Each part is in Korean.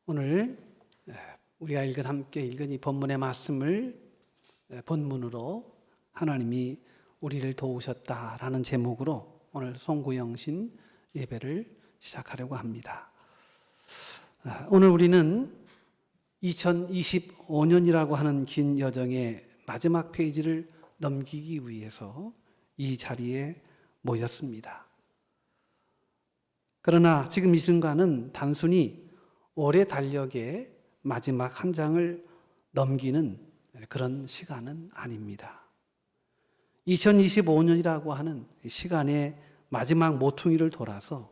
오늘 우리가 함께 읽은 이 본문의 말씀을 본문으로 하나님이 우리를 도우셨다라는 제목으로 오늘 송구영신 예배를 시작하려고 합니다. 오늘 우리는 2025년이라고 하는 긴 여정의 마지막 페이지를 넘기기 위해서 이 자리에 모였습니다. 그러나 지금 이 순간은 단순히 올해 달력의 마지막 한 장을 넘기는 그런 시간은 아닙니다. 2025년이라고 하는 시간의 마지막 모퉁이를 돌아서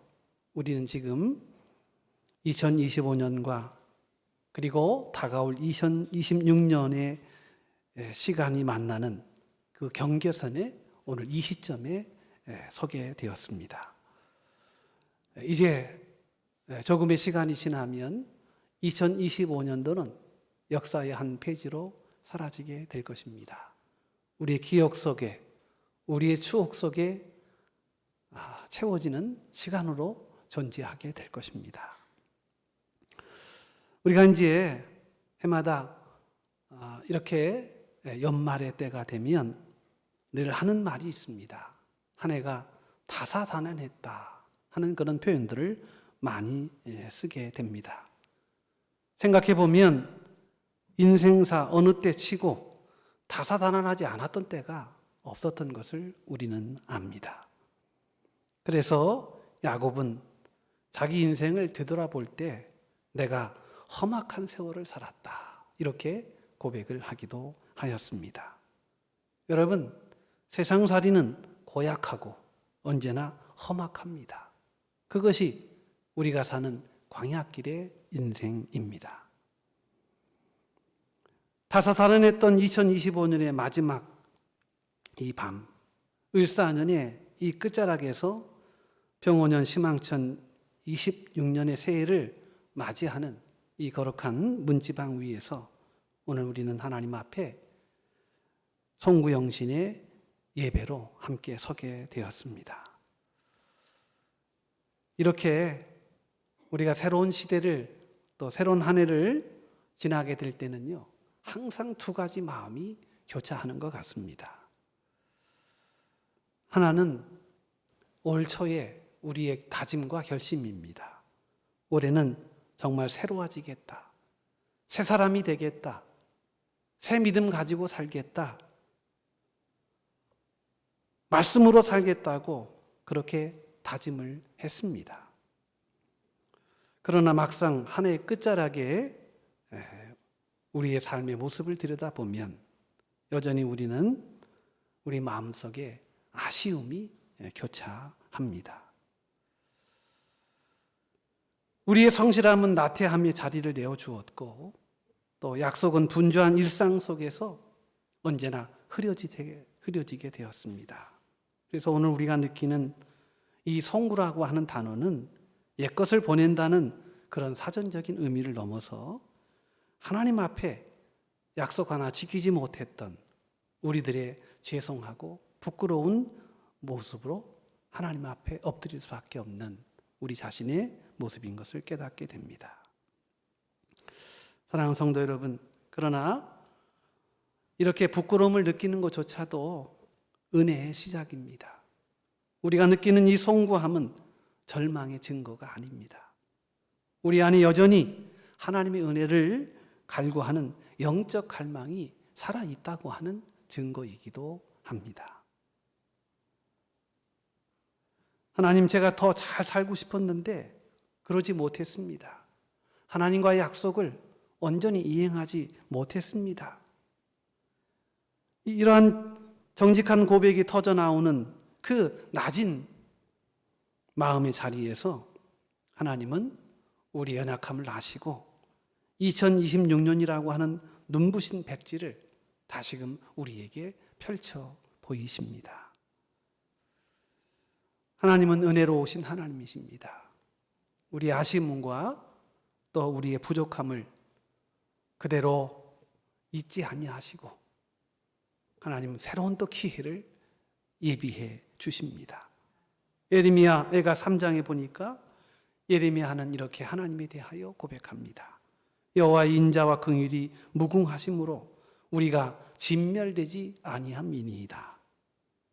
우리는 지금 2025년과 그리고 다가올 2026년의 시간이 만나는 그 경계선에 오늘 이 시점에 서게 되었습니다. 이제 조금의 시간이 지나면 2025년도는 역사의 한 페이지로 사라지게 될 것입니다. 우리의 기억 속에, 우리의 추억 속에 채워지는 시간으로 존재하게 될 것입니다. 우리가 이제 해마다 이렇게 연말의 때가 되면 늘 하는 말이 있습니다. 한 해가 다사다난했다 하는 그런 표현들을 많이 쓰게 됩니다. 생각해 보면 인생사 어느 때 치고 다사다난하지 않았던 때가 없었던 것을 우리는 압니다. 그래서 야곱은 자기 인생을 되돌아볼 때 내가 험악한 세월을 살았다 이렇게 고백을 하기도 하였습니다. 여러분, 세상살이는 고약하고 언제나 험악합니다. 그것이 우리가 사는 광야길의 인생입니다. 다사다난했던 2025년의 마지막 이 밤, 을사년의 이 끝자락에서 병오년 심왕천 26년의 새해를 맞이하는 이 거룩한 문지방 위에서 오늘 우리는 하나님 앞에 송구영신의 예배로 함께 서게 되었습니다. 이렇게 우리가 새로운 시대를 또 새로운 한 해를 지나게 될 때는요, 항상 두 가지 마음이 교차하는 것 같습니다. 하나는 올 초에 우리의 다짐과 결심입니다. 올해는 정말 새로워지겠다. 새 사람이 되겠다. 새 믿음 가지고 살겠다. 말씀으로 살겠다고 그렇게 다짐을 했습니다. 그러나 막상 한 해의 끝자락에 우리의 삶의 모습을 들여다보면 여전히 우리는 우리 마음속에 아쉬움이 교차합니다. 우리의 성실함은 나태함의 자리를 내어주었고 또 약속은 분주한 일상 속에서 언제나 흐려지게 되었습니다. 그래서 오늘 우리가 느끼는 이 송구라고 하는 단어는 옛것을 보낸다는 그런 사전적인 의미를 넘어서 하나님 앞에 약속 하나 지키지 못했던 우리들의 죄송하고 부끄러운 모습으로 하나님 앞에 엎드릴 수밖에 없는 우리 자신의 모습인 것을 깨닫게 됩니다. 사랑하는 성도 여러분, 그러나 이렇게 부끄러움을 느끼는 것조차도 은혜의 시작입니다. 우리가 느끼는 이 송구함은 절망의 증거가 아닙니다. 우리 안에 여전히 하나님의 은혜를 갈구하는 영적 갈망이 살아있다고 하는 증거이기도 합니다. 하나님, 제가 더 잘 살고 싶었는데 그러지 못했습니다. 하나님과의 약속을 온전히 이행하지 못했습니다. 이러한 정직한 고백이 터져 나오는 그 낮은 마음의 자리에서 하나님은 우리 연약함을 아시고 2026년이라고 하는 눈부신 백지를 다시금 우리에게 펼쳐 보이십니다. 하나님은 은혜로우신 하나님이십니다. 우리의 아쉬움과 또 우리의 부족함을 그대로 잊지 아니하시고 하나님은 새로운 또 기회를 예비해 주십니다. 예레미야가 3장에 보니까 예레미야는 이렇게 하나님에 대하여 고백합니다. 여호와의 인자와 긍휼이 무궁하심으로 우리가 진멸되지 아니함이니이다.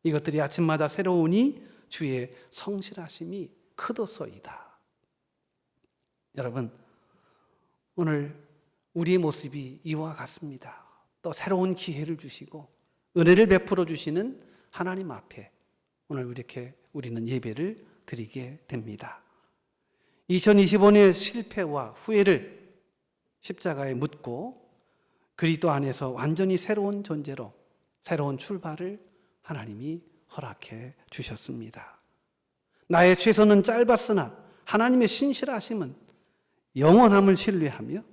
이것들이 아침마다 새로우니 주의 성실하심이 크도소이다. 여러분, 오늘 우리의 모습이 이와 같습니다. 또 새로운 기회를 주시고 은혜를 베풀어 주시는 하나님 앞에 오늘 이렇게 우리는 예배를 드리게 됩니다. 2025년의 실패와 후회를 십자가에 묻고 그리스도 안에서 완전히 새로운 존재로 새로운 출발을 하나님이 허락해 주셨습니다. 나의 최선은 짧았으나 하나님의 신실하심은 영원함을 신뢰하며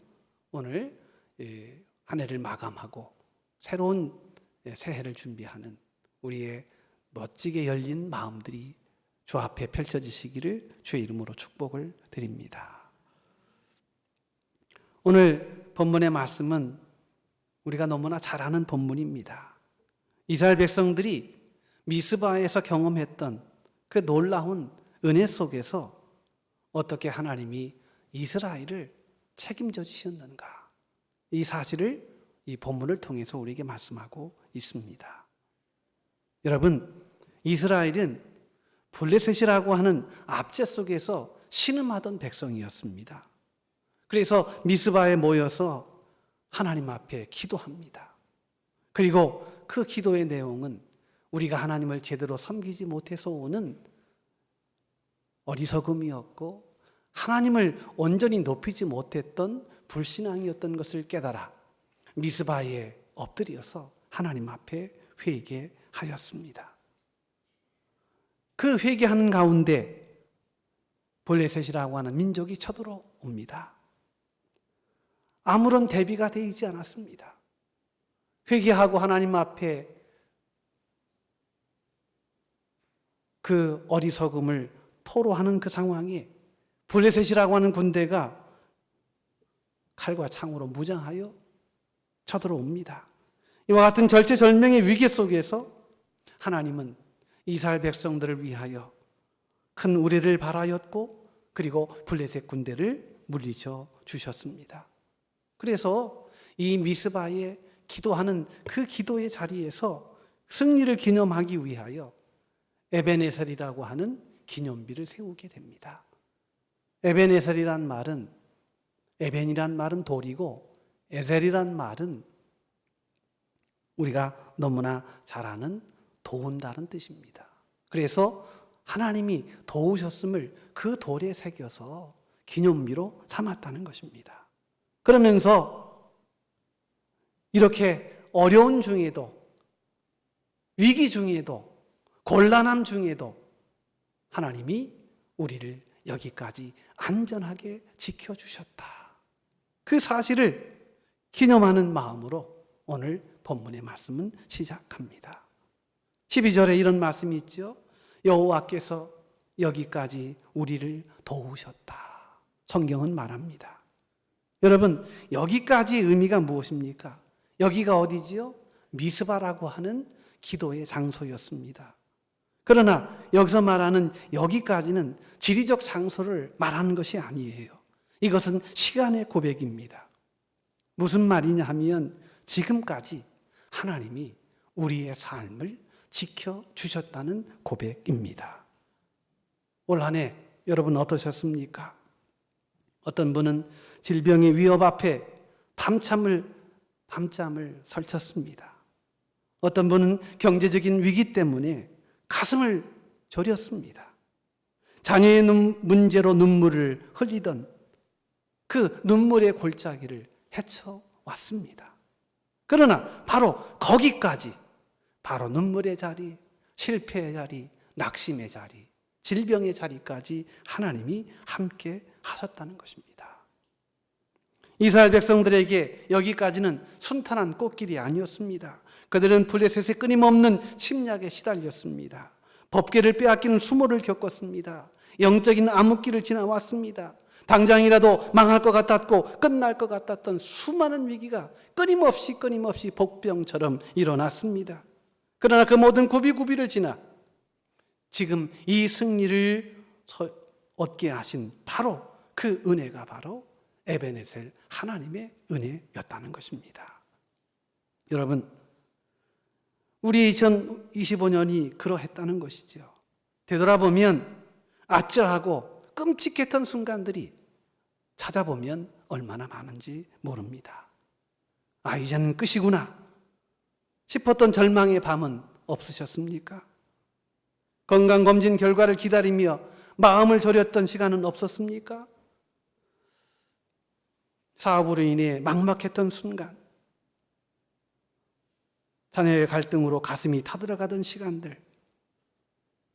오늘 한 해를 마감하고 새로운 새해를 준비하는 우리의 멋지게 열린 마음들이 주 앞에 펼쳐지시기를 주의 이름으로 축복을 드립니다. 오늘 본문의 말씀은 우리가 너무나 잘 아는 본문입니다. 이스라엘 백성들이 미스바에서 경험했던 그 놀라운 은혜 속에서 어떻게 하나님이 이스라엘을 책임져 주셨는가, 이 사실을 이 본문을 통해서 우리에게 말씀하고 있습니다. 여러분, 이스라엘은 블레셋이라고 하는 압제 속에서 신음하던 백성이었습니다. 그래서 미스바에 모여서 하나님 앞에 기도합니다. 그리고 그 기도의 내용은 우리가 하나님을 제대로 섬기지 못해서 오는 어리석음이었고 하나님을 온전히 높이지 못했던 불신앙이었던 것을 깨달아 미스바에 엎드려서 하나님 앞에 회개하였습니다. 그 회개하는 가운데 블레셋이라고 하는 민족이 쳐들어옵니다. 아무런 대비가 되지 않았습니다. 회개하고 하나님 앞에 그 어리석음을 토로하는 그 상황에 블레셋이라고 하는 군대가 칼과 창으로 무장하여 쳐들어옵니다. 이와 같은 절체절명의 위기 속에서 하나님은 이스라엘 백성들을 위하여 큰 우레를 발하였고 그리고 블레셋 군대를 물리쳐 주셨습니다. 그래서 이 미스바에 기도하는 그 기도의 자리에서 승리를 기념하기 위하여 에벤에셀이라고 하는 기념비를 세우게 됩니다. 에벤에셀이란 말은, 에벤이란 말은 돌이고 에셀이란 말은 우리가 너무나 잘 아는 도운다는 뜻입니다. 그래서 하나님이 도우셨음을 그 돌에 새겨서 기념비로 삼았다는 것입니다. 그러면서 이렇게 어려운 중에도, 위기 중에도, 곤란함 중에도 하나님이 우리를 여기까지 안전하게 지켜주셨다. 그 사실을 기념하는 마음으로 오늘 본문의 말씀은 시작합니다. 12절에 이런 말씀이 있죠. 여호와께서 여기까지 우리를 도우셨다. 성경은 말합니다. 여러분, 여기까지의 의미가 무엇입니까? 여기가 어디지요? 미스바라고 하는 기도의 장소였습니다. 그러나 여기서 말하는 여기까지는 지리적 장소를 말하는 것이 아니에요. 이것은 시간의 고백입니다. 무슨 말이냐 하면 지금까지 하나님이 우리의 삶을 지켜주셨다는 고백입니다. 올 한 해 여러분 어떠셨습니까? 어떤 분은 질병의 위협 앞에 밤잠을 설쳤습니다. 어떤 분은 경제적인 위기 때문에 가슴을 졸였습니다. 자녀의 문제로 눈물을 흘리던 그 눈물의 골짜기를 헤쳐왔습니다. 그러나 바로 거기까지, 바로 눈물의 자리, 실패의 자리, 낙심의 자리, 질병의 자리까지 하나님이 함께 하셨다는 것입니다. 이스라엘 백성들에게 여기까지는 순탄한 꽃길이 아니었습니다. 그들은 블레셋의 끊임없는 침략에 시달렸습니다. 법궤를 빼앗기는 수모를 겪었습니다. 영적인 암흑기를 지나왔습니다. 당장이라도 망할 것 같았고 끝날 것 같았던 수많은 위기가 끊임없이 복병처럼 일어났습니다. 그러나 그 모든 구비구비를 지나 지금 이 승리를 얻게 하신 바로 그 은혜가 바로 에베네셀 하나님의 은혜였다는 것입니다. 여러분, 우리 2025년이 그러했다는 것이죠. 되돌아보면 아찔하고 끔찍했던 순간들이 찾아보면 얼마나 많은지 모릅니다. 이제는 끝이구나 싶었던 절망의 밤은 없으셨습니까? 건강검진 결과를 기다리며 마음을 졸였던 시간은 없었습니까? 사업으로 인해 막막했던 순간, 자녀의 갈등으로 가슴이 타들어가던 시간들,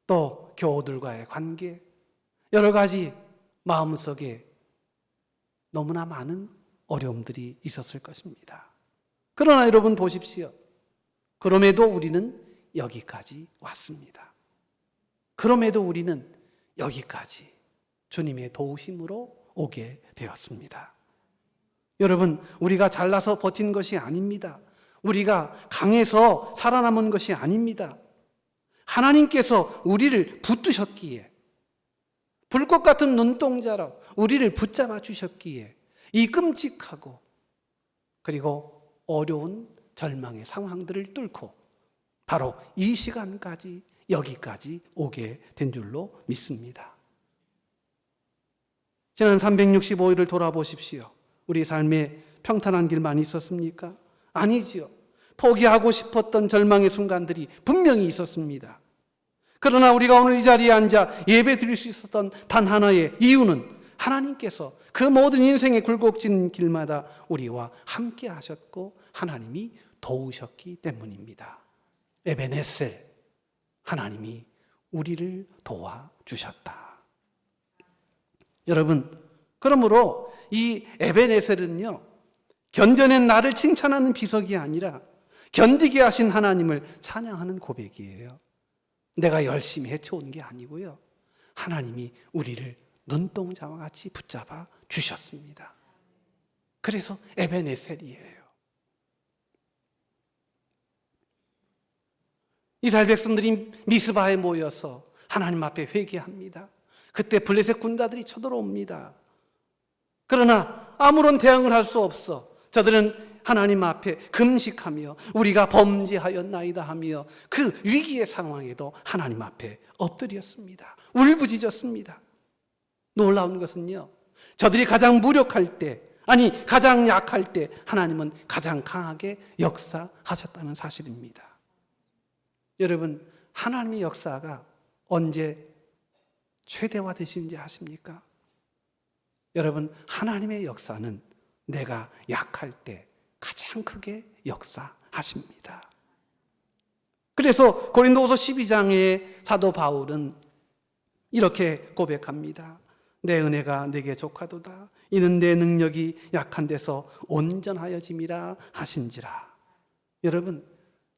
또 교우들과의 관계, 여러 가지 마음속에 너무나 많은 어려움들이 있었을 것입니다. 그러나 여러분 보십시오. 그럼에도 우리는 여기까지 왔습니다. 그럼에도 우리는 여기까지 주님의 도우심으로 오게 되었습니다. 여러분, 우리가 잘나서 버틴 것이 아닙니다. 우리가 강해서 살아남은 것이 아닙니다. 하나님께서 우리를 붙드셨기에, 불꽃 같은 눈동자로 우리를 붙잡아 주셨기에 이 끔찍하고 그리고 어려운 절망의 상황들을 뚫고 바로 이 시간까지, 여기까지 오게 된 줄로 믿습니다. 지난 365일을 돌아보십시오. 우리 삶에 평탄한 길만 있었습니까? 아니지요. 포기하고 싶었던 절망의 순간들이 분명히 있었습니다. 그러나 우리가 오늘 이 자리에 앉아 예배 드릴 수 있었던 단 하나의 이유는 하나님께서 그 모든 인생의 굴곡진 길마다 우리와 함께 하셨고 하나님이 도우셨기 때문입니다. 에베네셀, 하나님이 우리를 도와주셨다. 여러분, 그러므로 이 에베네셀은요, 견뎌낸 나를 칭찬하는 비석이 아니라 견디게 하신 하나님을 찬양하는 고백이에요. 내가 열심히 헤쳐온 게 아니고요, 하나님이 우리를 눈동자와 같이 붙잡아 주셨습니다. 그래서 에베네셀이에요. 이스라엘 백성들이 미스바에 모여서 하나님 앞에 회개합니다. 그때 블레셋 군다들이 쳐들어옵니다. 그러나 아무런 대응을 할 수 없어 저들은 하나님 앞에 금식하며 우리가 범죄하였나이다 하며 그 위기의 상황에도 하나님 앞에 엎드렸습니다. 울부짖었습니다. 놀라운 것은요, 저들이 가장 무력할 때, 아니 가장 약할 때 하나님은 가장 강하게 역사하셨다는 사실입니다. 여러분, 하나님의 역사가 언제 최대화되신지 아십니까? 여러분, 하나님의 역사는 내가 약할 때 가장 크게 역사하십니다. 그래서 고린도후서 12장의 사도 바울은 이렇게 고백합니다. 내 은혜가 내게 족하도다. 이는 내 능력이 약한 데서 온전하여짐이라 하신지라. 여러분,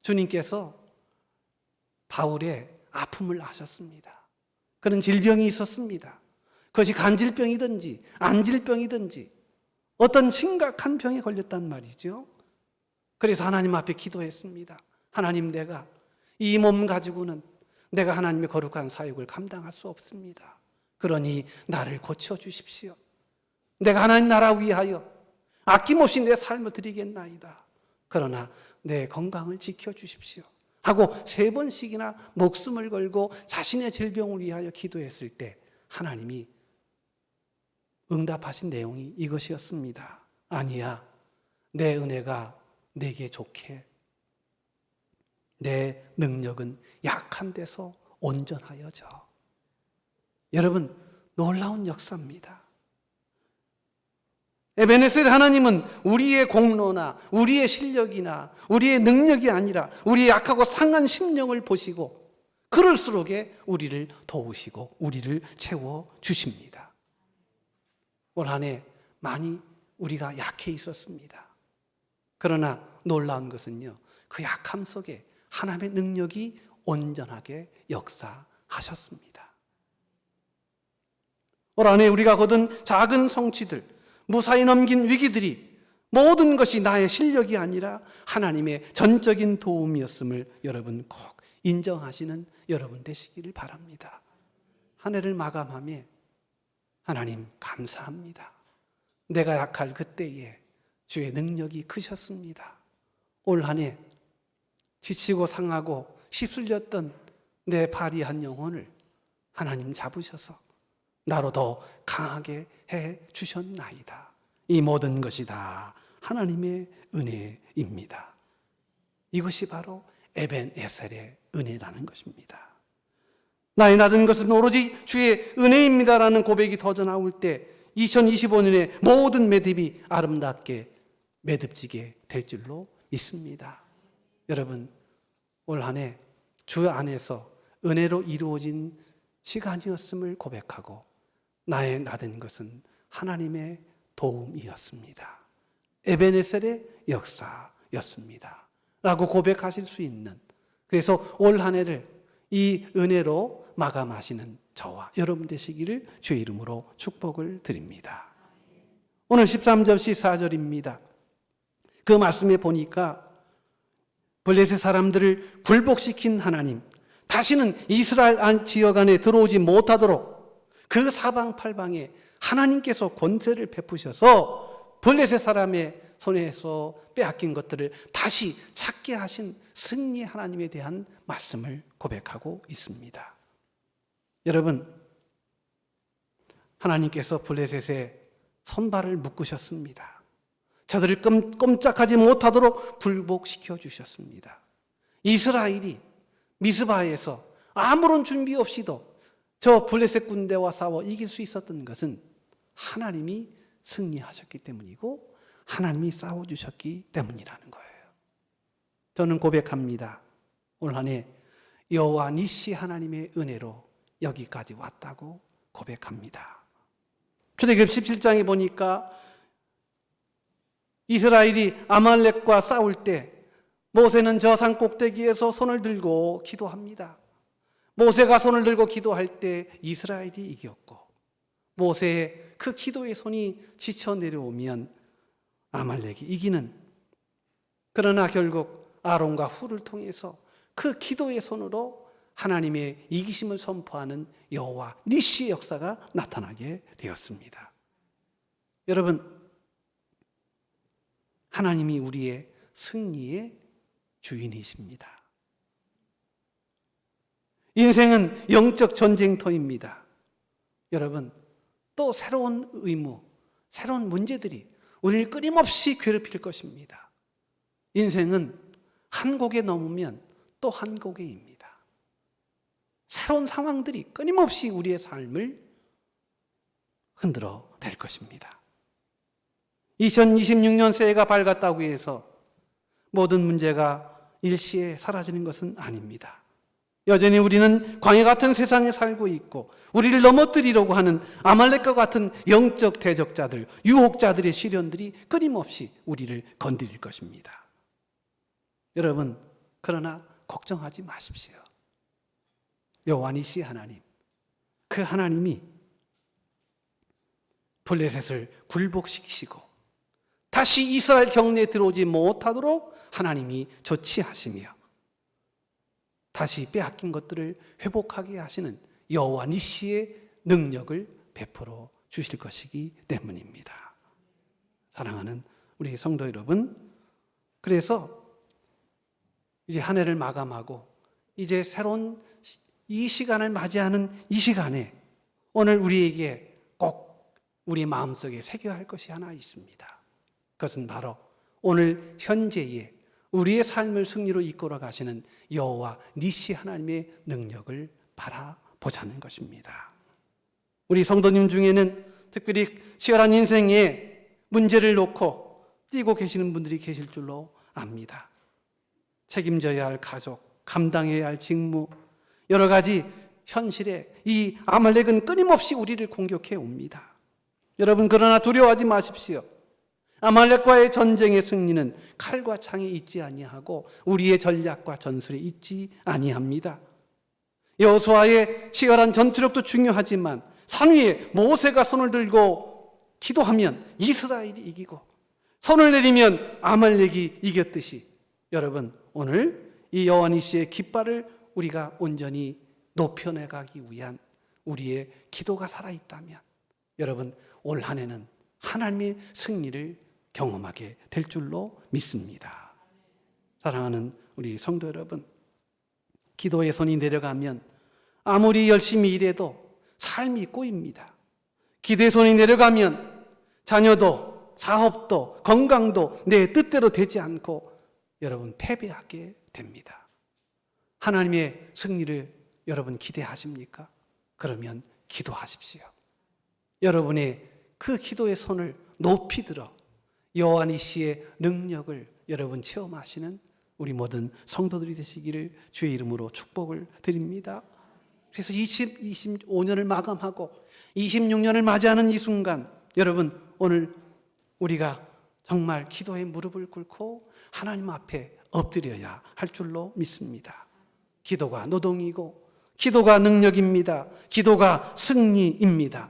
주님께서 바울의 아픔을 아셨습니다. 그런 질병이 있었습니다. 그것이 간질병이든지 안질병이든지 어떤 심각한 병에 걸렸단 말이죠. 그래서 하나님 앞에 기도했습니다. 하나님, 내가 이 몸 가지고는 내가 하나님의 거룩한 사역을 감당할 수 없습니다. 그러니 나를 고쳐주십시오. 내가 하나님 나라 위하여 아낌없이 내 삶을 드리겠나이다. 그러나 내 건강을 지켜주십시오 하고 3번씩이나 목숨을 걸고 자신의 질병을 위하여 기도했을 때 하나님이 응답하신 내용이 이것이었습니다. 아니야, 내 은혜가 내게 좋게, 내 능력은 약한 데서 온전하여져. 여러분, 놀라운 역사입니다. 에베네셀 하나님은 우리의 공로나 우리의 실력이나 우리의 능력이 아니라 우리의 약하고 상한 심령을 보시고 그럴수록에 우리를 도우시고 우리를 채워주십니다. 올 한 해 많이 우리가 약해 있었습니다. 그러나 놀라운 것은요, 그 약함 속에 하나님의 능력이 온전하게 역사하셨습니다. 올 한 해 우리가 거둔 작은 성취들, 무사히 넘긴 위기들이 모든 것이 나의 실력이 아니라 하나님의 전적인 도움이었음을 여러분 꼭 인정하시는 여러분 되시기를 바랍니다. 한 해를 마감하며 하나님 감사합니다. 내가 약할 그때에 주의 능력이 크셨습니다. 올 한 해 지치고 상하고 시슬렸던 내 파리한 영혼을 하나님 잡으셔서 나로 더 강하게 해 주셨나이다. 이 모든 것이 다 하나님의 은혜입니다. 이것이 바로 에벤에셀의 은혜라는 것입니다. 나의 나은 것은 오로지 주의 은혜입니다라는 고백이 터져 나올 때 2025년의 모든 매듭이 아름답게 매듭지게 될 줄로 믿습니다. 여러분, 올 한 해 주 안에서 은혜로 이루어진 시간이었음을 고백하고 나의 나은 것은 하나님의 도움이었습니다. 에베네셀의 역사였습니다. 라고 고백하실 수 있는, 그래서 올 한 해를 이 은혜로 마감하시는 저와 여러분 되시기를 주의 이름으로 축복을 드립니다. 오늘 13절 14절입니다. 그 말씀에 보니까 블레셋 사람들을 굴복시킨 하나님, 다시는 이스라엘 지역 안에 들어오지 못하도록 그 사방팔방에 하나님께서 권세를 베푸셔서 블레셋 사람의 손에서 빼앗긴 것들을 다시 찾게 하신 승리 하나님에 대한 말씀을 고백하고 있습니다. 여러분, 하나님께서 블레셋의 손발을 묶으셨습니다. 저들을 꼼짝하지 못하도록 굴복시켜 주셨습니다. 이스라엘이 미스바에서 아무런 준비 없이도 저 블레셋 군대와 싸워 이길 수 있었던 것은 하나님이 승리하셨기 때문이고 하나님이 싸워주셨기 때문이라는 거예요. 저는 고백합니다. 올 한 해 여호와 니시 하나님의 은혜로 여기까지 왔다고 고백합니다. 출애굽 17장에 보니까 이스라엘이 아말렉과 싸울 때 모세는 저 산 꼭대기에서 손을 들고 기도합니다. 모세가 손을 들고 기도할 때 이스라엘이 이겼고, 모세의 그 기도의 손이 지쳐 내려오면 아말렉이 이기는, 그러나 결국 아론과 훌을 통해서 그 기도의 손으로 하나님의 이기심을 선포하는 여호와 니시의 역사가 나타나게 되었습니다. 여러분, 하나님이 우리의 승리의 주인이십니다. 인생은 영적 전쟁터입니다. 여러분, 또 새로운 의무, 새로운 문제들이 우리를 끊임없이 괴롭힐 것입니다. 인생은 한 고개 넘으면 또 한 고개입니다. 새로운 상황들이 끊임없이 우리의 삶을 흔들어 댈 것입니다. 2026년 새해가 밝았다고 해서 모든 문제가 일시에 사라지는 것은 아닙니다. 여전히 우리는 광야 같은 세상에 살고 있고, 우리를 넘어뜨리려고 하는 아말렉과 같은 영적 대적자들, 유혹자들의 시련들이 끊임없이 우리를 건드릴 것입니다. 여러분, 그러나 걱정하지 마십시오. 여호와 니시 하나님, 그 하나님이 블레셋을 굴복시키시고 다시 이스라엘 경내에 들어오지 못하도록 하나님이 조치하시며 다시 빼앗긴 것들을 회복하게 하시는 여호와 니시의 능력을 베풀어 주실 것이기 때문입니다. 사랑하는 우리 성도 여러분, 그래서 이제 한 해를 마감하고 이제 새로운 이 시간을 맞이하는 이 시간에 오늘 우리에게 꼭 우리 마음속에 새겨야 할 것이 하나 있습니다. 그것은 바로 오늘 현재의 우리의 삶을 승리로 이끌어 가시는 여호와 니시 하나님의 능력을 바라보자는 것입니다. 우리 성도님 중에는 특별히 치열한 인생에 문제를 놓고 뛰고 계시는 분들이 계실 줄로 압니다. 책임져야 할 가족, 감당해야 할 직무, 여러 가지 현실에 이 아말렉은 끊임없이 우리를 공격해 옵니다. 여러분, 그러나 두려워하지 마십시오. 아말렉과의 전쟁의 승리는 칼과 창에 있지 아니하고 우리의 전략과 전술에 있지 아니합니다. 여호수아의 치열한 전투력도 중요하지만 산 위에 모세가 손을 들고 기도하면 이스라엘이 이기고 손을 내리면 아말렉이 이겼듯이, 여러분, 오늘 이 여호와 니시의 깃발을 우리가 온전히 높여내가기 위한 우리의 기도가 살아있다면, 여러분, 올 한 해는 하나님의 승리를 경험하게 될 줄로 믿습니다. 사랑하는 우리 성도 여러분, 기도의 손이 내려가면 아무리 열심히 일해도 삶이 꼬입니다. 기도의 손이 내려가면 자녀도 사업도 건강도 내 뜻대로 되지 않고 여러분 패배하게 됩니다. 하나님의 승리를 여러분 기대하십니까? 그러면 기도하십시오. 여러분의 그 기도의 손을 높이 들어 여호와 니시의 능력을 여러분 체험하시는 우리 모든 성도들이 되시기를 주의 이름으로 축복을 드립니다. 그래서 25년을 마감하고 26년을 맞이하는 이 순간, 여러분 오늘 우리가 정말 기도의 무릎을 꿇고 하나님 앞에 엎드려야 할 줄로 믿습니다. 기도가 노동이고 기도가 능력입니다. 기도가 승리입니다.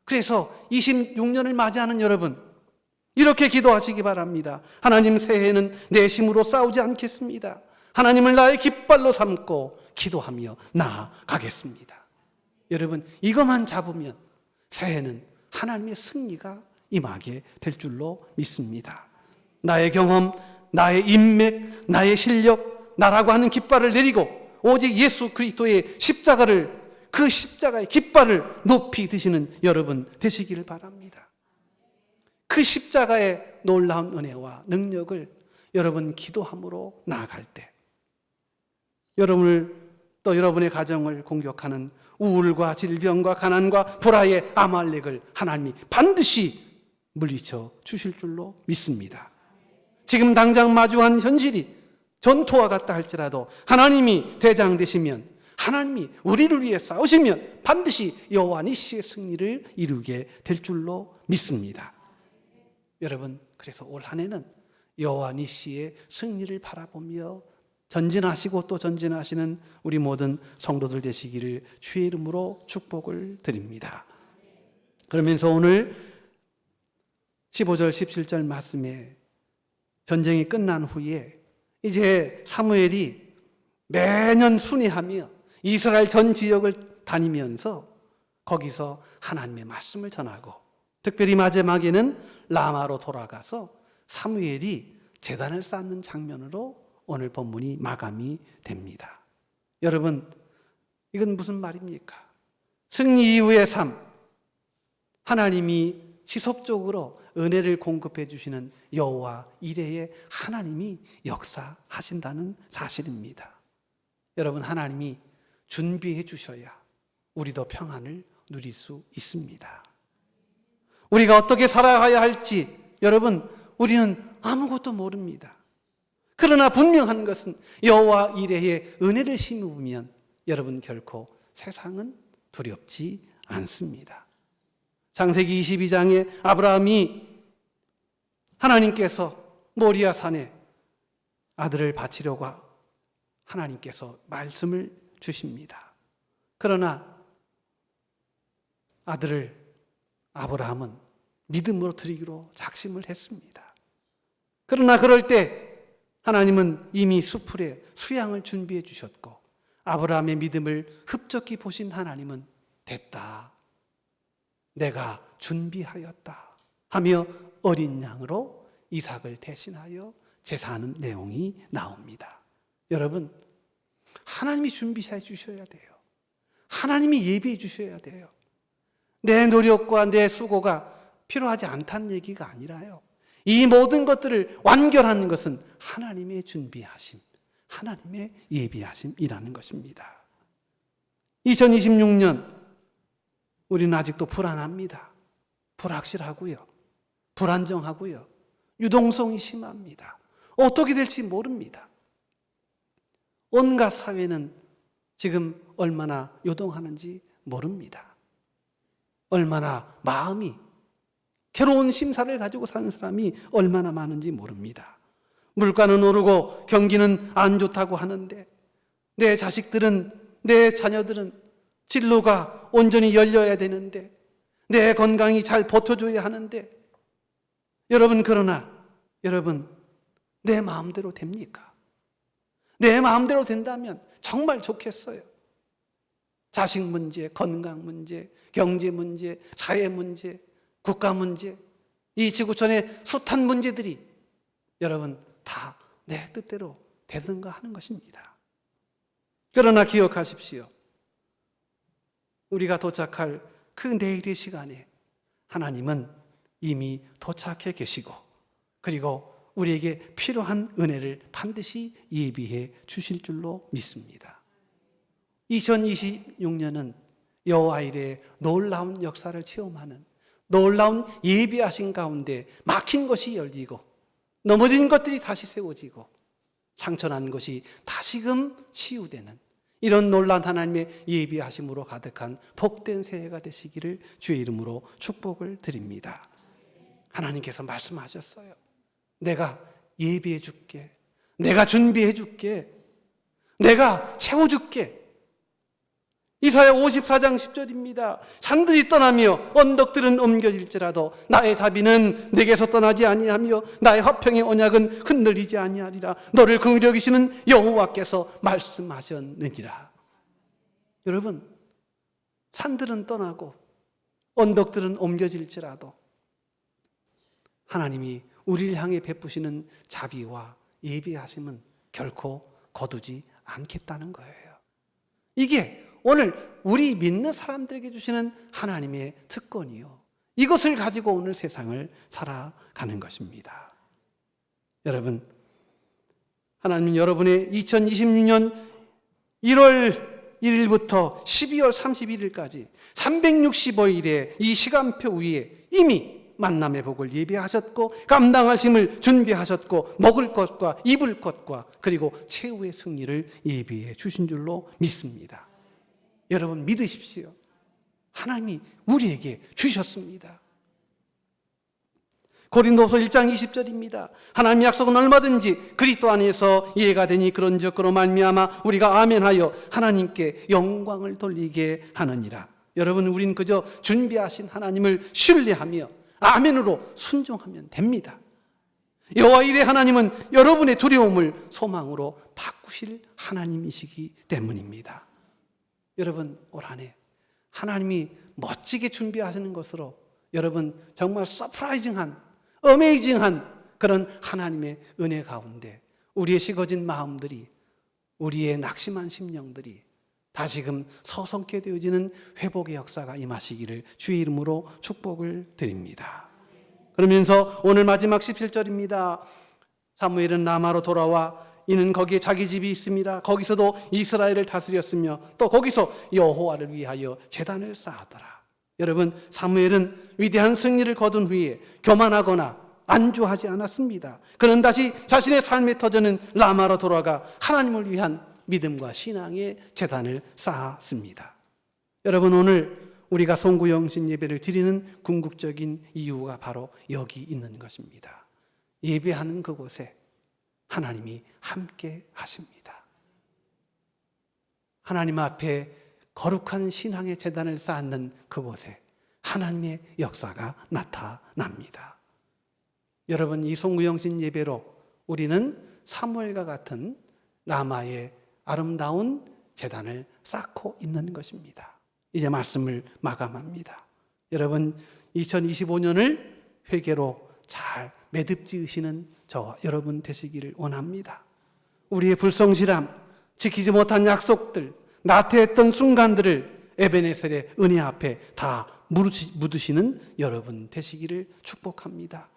그래서 26년을 맞이하는 여러분, 이렇게 기도하시기 바랍니다. 하나님, 새해에는 내 힘으로 싸우지 않겠습니다. 하나님을 나의 깃발로 삼고 기도하며 나아가겠습니다. 여러분, 이것만 잡으면 새해는 하나님의 승리가 임하게 될 줄로 믿습니다. 나의 경험, 나의 인맥, 나의 실력, 나라고 하는 깃발을 내리고 오직 예수 그리스도의 십자가를, 그 십자가의 깃발을 높이 드시는 여러분 되시기를 바랍니다. 그 십자가의 놀라운 은혜와 능력을 여러분 기도함으로 나아갈 때, 여러분을 또 여러분의 가정을 공격하는 우울과 질병과 가난과 불화의 아말렉을 하나님이 반드시 물리쳐 주실 줄로 믿습니다. 지금 당장 마주한 현실이 전투와 같다 할지라도 하나님이 대장 되시면, 하나님이 우리를 위해 싸우시면 반드시 여호와 니시의 승리를 이루게 될 줄로 믿습니다. 여러분, 그래서 올 한 해는 여호와 니시의 승리를 바라보며 전진하시고 또 전진하시는 우리 모든 성도들 되시기를 주의 이름으로 축복을 드립니다. 그러면서 오늘 15절 17절 말씀에 전쟁이 끝난 후에 이제 사무엘이 매년 순회하며 이스라엘 전 지역을 다니면서 거기서 하나님의 말씀을 전하고, 특별히 마지막에는 라마로 돌아가서 사무엘이 제단을 쌓는 장면으로 오늘 본문이 마감이 됩니다. 여러분, 이건 무슨 말입니까? 승리 이후의 삶, 하나님이 지속적으로 은혜를 공급해 주시는 여호와 이레의 하나님이 역사하신다는 사실입니다. 여러분, 하나님이 준비해 주셔야 우리도 평안을 누릴 수 있습니다. 우리가 어떻게 살아가야 할지 여러분, 우리는 아무것도 모릅니다. 그러나 분명한 것은 여호와 이레의 은혜를 심으면 여러분 결코 세상은 두렵지 않습니다. 창세기 22장에 아브라함이 하나님께서 모리아 산에 아들을 바치려고 하나님께서 말씀을 주십니다. 그러나 아들을 아브라함은 믿음으로 드리기로 작심을 했습니다. 그러나 그럴 때 하나님은 이미 수풀에 수양을 준비해 주셨고, 아브라함의 믿음을 흡족히 보신 하나님은 됐다, 내가 준비하였다 하며 어린 양으로 이삭을 대신하여 제사하는 내용이 나옵니다. 여러분, 하나님이 준비해 주셔야 돼요. 하나님이 예비해 주셔야 돼요. 내 노력과 내 수고가 필요하지 않다는 얘기가 아니라요, 이 모든 것들을 완결하는 것은 하나님의 준비하심, 하나님의 예비하심이라는 것입니다. 2026년 우리는 아직도 불안합니다. 불확실하고요, 불안정하고요, 유동성이 심합니다. 어떻게 될지 모릅니다. 온갖 사회는 지금 얼마나 요동하는지 모릅니다. 얼마나 마음이 괴로운 심사를 가지고 사는 사람이 얼마나 많은지 모릅니다. 물가는 오르고 경기는 안 좋다고 하는데, 내 자식들은, 내 자녀들은 진로가 온전히 열려야 되는데, 내 건강이 잘 버텨줘야 하는데, 여러분, 그러나 여러분, 내 마음대로 됩니까? 내 마음대로 된다면 정말 좋겠어요. 자식 문제, 건강 문제, 경제 문제, 사회 문제, 국가 문제, 이 지구촌의 숱한 문제들이 여러분 다 내 뜻대로 되든가 하는 것입니다. 그러나 기억하십시오. 우리가 도착할 그 내일의 시간에 하나님은 이미 도착해 계시고, 그리고 우리에게 필요한 은혜를 반드시 예비해 주실 줄로 믿습니다. 2026년은 여호와 일의 놀라운 역사를 체험하는 놀라운 예비하신 가운데 막힌 것이 열리고, 넘어진 것들이 다시 세워지고, 상처난 것이 다시금 치유되는 이런 놀라운 하나님의 예비하심으로 가득한 복된 새해가 되시기를 주의 이름으로 축복을 드립니다. 하나님께서 말씀하셨어요. 내가 예비해 줄게. 내가 준비해 줄게. 내가 채워줄게. 이사야 54장 10절입니다. 산들이 떠나며 언덕들은 옮겨질지라도 나의 자비는 내게서 떠나지 아니하며 나의 화평의 언약은 흔들리지 아니하리라. 너를 긍휼히 여기시는 여호와께서 말씀하셨느니라. 여러분, 산들은 떠나고 언덕들은 옮겨질지라도 하나님이 우리를 향해 베푸시는 자비와 예비하심은 결코 거두지 않겠다는 거예요. 이게 오늘 우리 믿는 사람들에게 주시는 하나님의 특권이요, 이것을 가지고 오늘 세상을 살아가는 것입니다. 여러분, 하나님 여러분의 2026년 1월 1일부터 12월 31일까지 365일의 이 시간표 위에 이미 만남의 복을 예비하셨고, 감당하심을 준비하셨고, 먹을 것과 입을 것과 그리고 최후의 승리를 예비해 주신 줄로 믿습니다. 여러분 믿으십시오. 하나님이 우리에게 주셨습니다. 고린도서 1장 20절입니다. 하나님 약속은 얼마든지 그리스도 안에서 이해가 되니 그런즉 그로 말미암아 우리가 아멘하여 하나님께 영광을 돌리게 하느니라. 여러분, 우린 그저 준비하신 하나님을 신뢰하며 아멘으로 순종하면 됩니다. 여호와 일의 하나님은 여러분의 두려움을 소망으로 바꾸실 하나님이시기 때문입니다. 여러분, 올 한 해 하나님이 멋지게 준비하시는 것으로 여러분 정말 서프라이징한, 어메이징한 그런 하나님의 은혜 가운데 우리의 식어진 마음들이, 우리의 낙심한 심령들이 다시금 서성게 되어지는 회복의 역사가 임하시기를 주의 이름으로 축복을 드립니다. 그러면서 오늘 마지막 17절입니다. 사무엘은 라마로 돌아와 이는 거기에 자기 집이 있습니다. 거기서도 이스라엘을 다스렸으며 또 거기서 여호와를 위하여 제단을 쌓았더라. 여러분, 사무엘은 위대한 승리를 거둔 후에 교만하거나 안주하지 않았습니다. 그는 다시 자신의 삶의 터전은 라마로 돌아가 하나님을 위한 믿음과 신앙의 제단을 쌓았습니다. 여러분, 오늘 우리가 송구영신 예배를 드리는 궁극적인 이유가 바로 여기 있는 것입니다. 예배하는 그곳에 하나님이 함께 하십니다. 하나님 앞에 거룩한 신앙의 제단을 쌓는 그곳에 하나님의 역사가 나타납니다. 여러분, 이 송구영신 예배로 우리는 사무엘과 같은 라마의 아름다운 제단을 쌓고 있는 것입니다. 이제 말씀을 마감합니다. 여러분, 2025년을 회개로 잘 매듭 지으시는 저와 여러분 되시기를 원합니다. 우리의 불성실함, 지키지 못한 약속들, 나태했던 순간들을 에베네셀의 은혜 앞에 다 묻으시는 여러분 되시기를 축복합니다.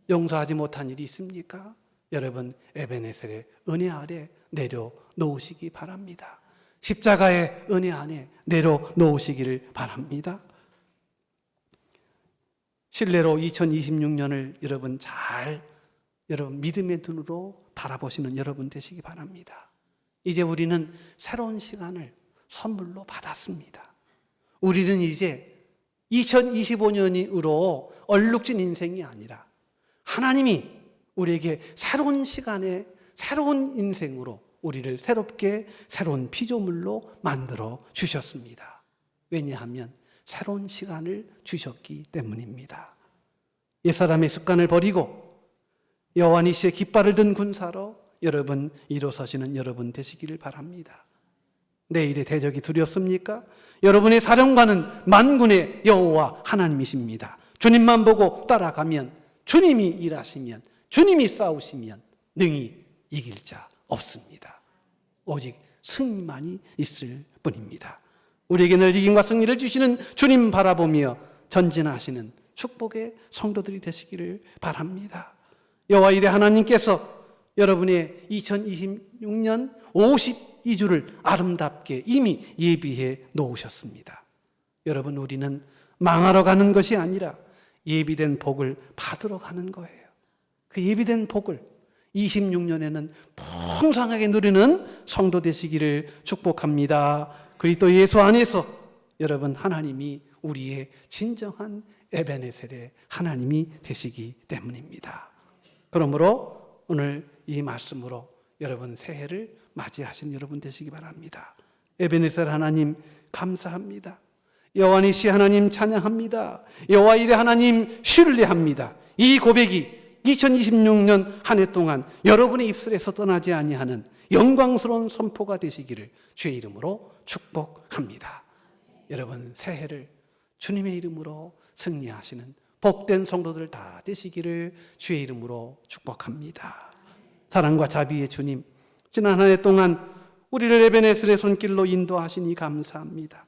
용서하지 못한 일이 있습니까? 여러분, 에베네셀의 은혜 아래 내려놓으시기 바랍니다. 십자가의 은혜 안에 내려놓으시기를 바랍니다. 신뢰로 2026년을 여러분 믿음의 눈으로 바라보시는 여러분 되시기 바랍니다. 이제 우리는 새로운 시간을 선물로 받았습니다. 우리는 이제 2025년으로 얼룩진 인생이 아니라 하나님이 우리에게 새로운 시간에 새로운 인생으로 우리를 새롭게 새로운 피조물로 만들어 주셨습니다. 왜냐하면 새로운 시간을 주셨기 때문입니다. 옛사람의 습관을 버리고 여호와 니시의 깃발을 든 군사로 여러분 일어서시는 여러분 되시기를 바랍니다. 내일의 대적이 두렵습니까? 여러분의 사령관은 만군의 여호와 하나님이십니다. 주님만 보고 따라가면, 주님이 일하시면, 주님이 싸우시면 능히 이길 자 없습니다. 오직 승리만이 있을 뿐입니다. 우리에게 늘 이김과 승리를 주시는 주님 바라보며 전진하시는 축복의 성도들이 되시기를 바랍니다. 여호와 이레 하나님께서 여러분의 2026년 52주를 아름답게 이미 예비해 놓으셨습니다. 여러분, 우리는 망하러 가는 것이 아니라 예비된 복을 받으러 가는 거예요. 그 예비된 복을 26년에는 풍성하게 누리는 성도 되시기를 축복합니다. 그리스도 예수 안에서 여러분, 하나님이 우리의 진정한 에베네셀의 하나님이 되시기 때문입니다. 그러므로 오늘 이 말씀으로 여러분 새해를 맞이하신 여러분 되시기 바랍니다. 에베네셀 하나님 감사합니다. 여호와 니시 하나님 찬양합니다. 여호와 이레 하나님 신뢰합니다. 이 고백이 2026년 한 해 동안 여러분의 입술에서 떠나지 아니하는 영광스러운 선포가 되시기를 주의 이름으로 축복합니다. 여러분 새해를 주님의 이름으로 승리하시는 복된 성도들 다 되시기를 주의 이름으로 축복합니다. 사랑과 자비의 주님, 지난 한 해 동안 우리를 에베네셀의 손길로 인도하시니 감사합니다.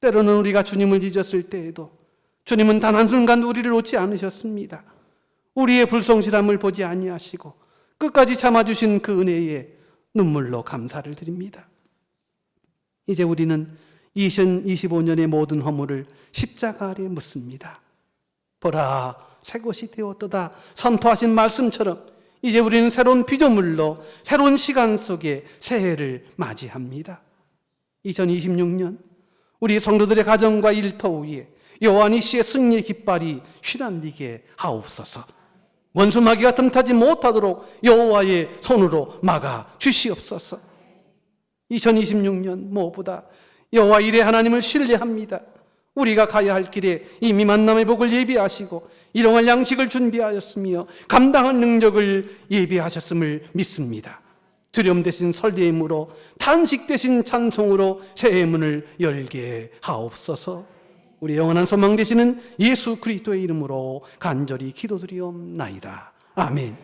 때로는 우리가 주님을 잊었을 때에도 주님은 단 한순간 우리를 놓지 않으셨습니다. 우리의 불성실함을 보지 아니하시고 끝까지 참아주신 그 은혜에 눈물로 감사를 드립니다. 이제 우리는 2025년의 모든 허물을 십자가 아래 묻습니다. 보라, 새 것이 되었도다 선포하신 말씀처럼 이제 우리는 새로운 피조물로 새로운 시간 속에 새해를 맞이합니다. 2026년 우리 성도들의 가정과 일터 위에 여호와 니시의 승리의 깃발이 휘날리게 하옵소서. 원수 마귀가 틈타지 못하도록 여호와의 손으로 막아 주시옵소서. 2026년 무엇보다 여호와 이레 하나님을 신뢰합니다. 우리가 가야 할 길에 이미 만남의 복을 예비하시고 일용할 양식을 준비하였으며 감당할 능력을 예비하셨음을 믿습니다. 두려움 대신 설레임으로, 탄식 대신 찬송으로 새해 문을 열게 하옵소서. 우리 영원한 소망 되시는 예수 그리스도의 이름으로 간절히 기도드리옵나이다. 아멘.